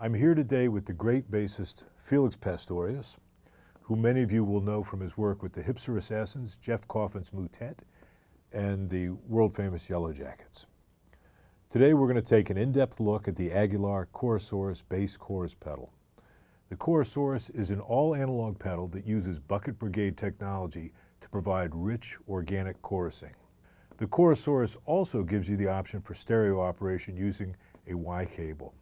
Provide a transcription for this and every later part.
I'm here today with the great bassist Felix Pastorius, who many of you will know from his work with the Hipster Assassins, Jeff Coffin's Motet, and the world-famous Yellow Jackets. Today we're going to take an in-depth look at the Aguilar Chorusaurus Bass Chorus pedal. The Chorusaurus is an all-analog pedal that uses bucket brigade technology to provide rich, organic chorusing. The Chorusaurus also gives you the option for stereo operation using a Y cable.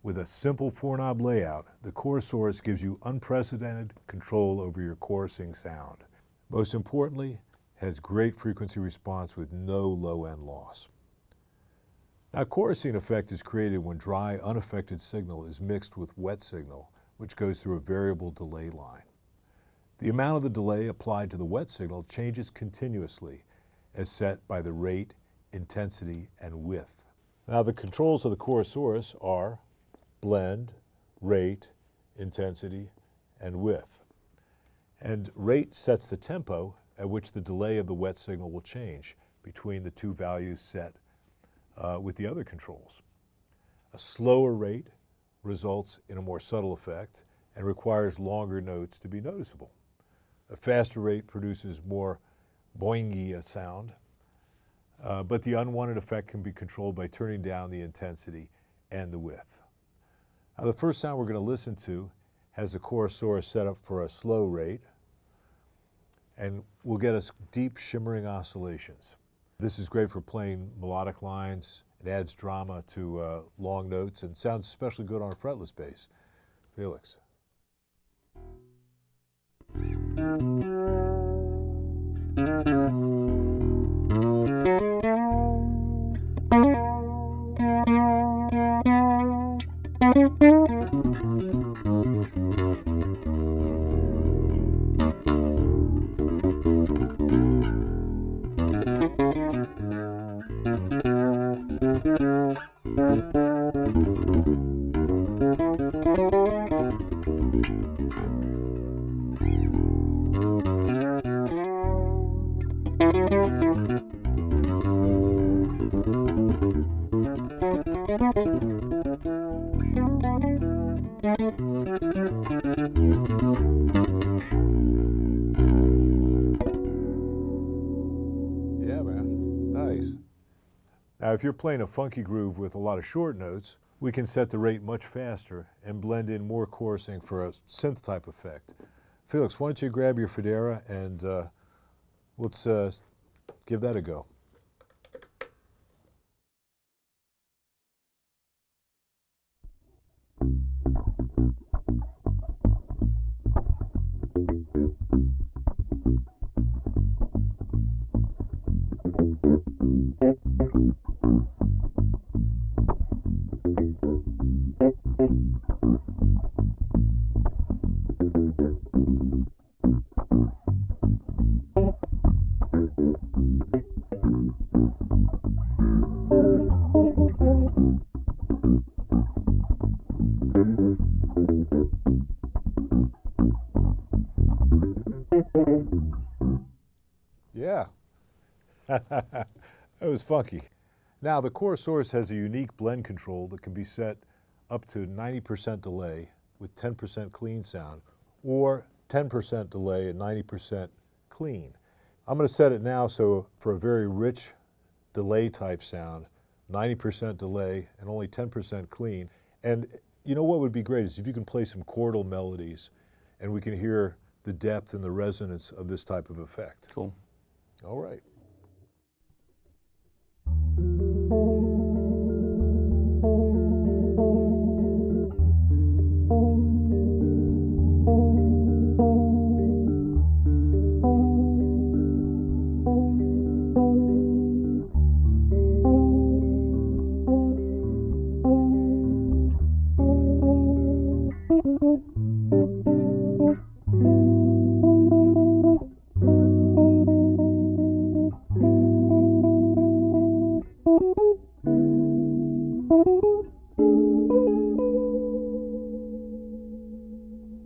With a simple 4-knob layout, the Chorusaurus gives you unprecedented control over your chorusing sound. Most importantly, it has great frequency response with no low-end loss. Now, chorusing effect is created when dry, unaffected signal is mixed with wet signal, which goes through a variable delay line. The amount of the delay applied to the wet signal changes continuously, as set by the rate, intensity, and width. Now, the controls of the Chorusaurus are blend, rate, intensity, and width. And rate sets the tempo at which the delay of the wet signal will change between the two values set with the other controls. A slower rate results in a more subtle effect and requires longer notes to be noticeable. A faster rate produces more boingy sound, but the unwanted effect can be controlled by turning down the intensity and the width. Now, the first sound we're going to listen to has the Chorusaurus set up for a slow rate and will get us deep shimmering oscillations. This is great for playing melodic lines. It adds drama to long notes and sounds especially good on a fretless bass. Felix. Yeah, man, nice. Now, if you're playing a funky groove with a lot of short notes, we can set the rate much faster and blend in more chorusing for a synth type effect. Felix, why don't you grab your Federa and let's give that a go. Yeah, that was funky. Now, the Chorusaurus has a unique blend control that can be set up to 90% delay with 10% clean sound, or 10% delay and 90% clean. I'm going to set it now so for a very rich delay type sound, 90% delay and only 10% clean. And you know what would be great is if you can play some chordal melodies and we can hear the depth and the resonance of this type of effect. Cool. All right.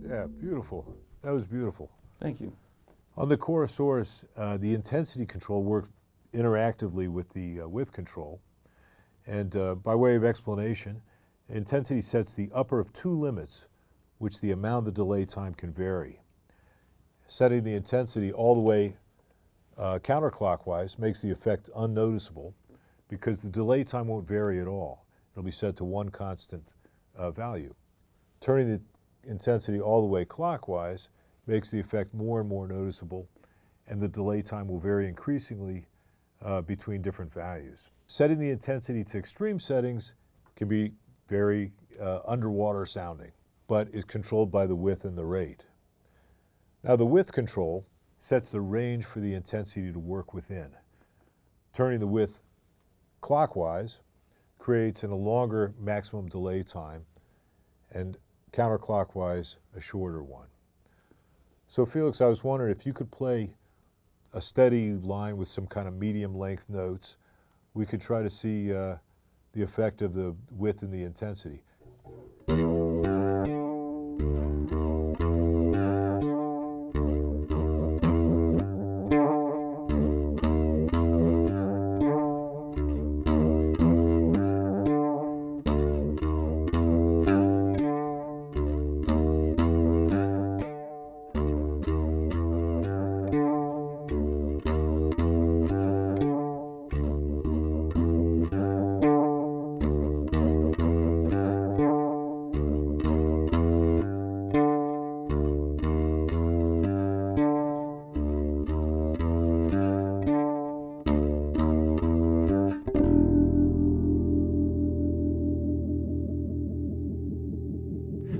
Yeah, beautiful. That was beautiful. Thank you. On the Chorusaurus, the intensity control worked interactively with the width control. And by way of explanation, Intensity sets the upper of two limits, which the amount of the delay time can vary. Setting the intensity all the way counterclockwise makes the effect unnoticeable because the delay time won't vary at all. It'll be set to one constant value. Turning the intensity all the way clockwise makes the effect more and more noticeable, and the delay time will vary increasingly between different values. Setting the intensity to extreme settings can be very underwater sounding, but is controlled by the width and the rate. Now the width control sets the range for the intensity to work within. Turning the width clockwise creates a longer maximum delay time, and counterclockwise a shorter one. So Felix, I was wondering if you could play a steady line with some kind of medium length notes, we could try to see the effect of the width and the intensity.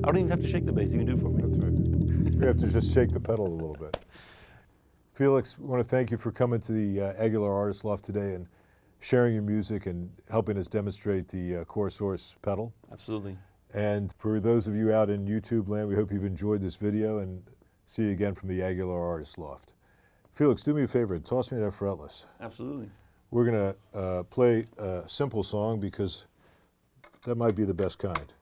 I don't even have to shake the bass. You can do it for me. That's right. We have to just shake the pedal a little bit. Felix, we want to thank you for coming to the Aguilar Artist Loft today and sharing your music and helping us demonstrate the Chorusaurus pedal. Absolutely. And for those of you out in YouTube land, we hope you've enjoyed this video, and see you again from the Aguilar Artist Loft. Felix, do me a favor and toss me that fretless. Absolutely. We're going to play a simple song because that might be the best kind.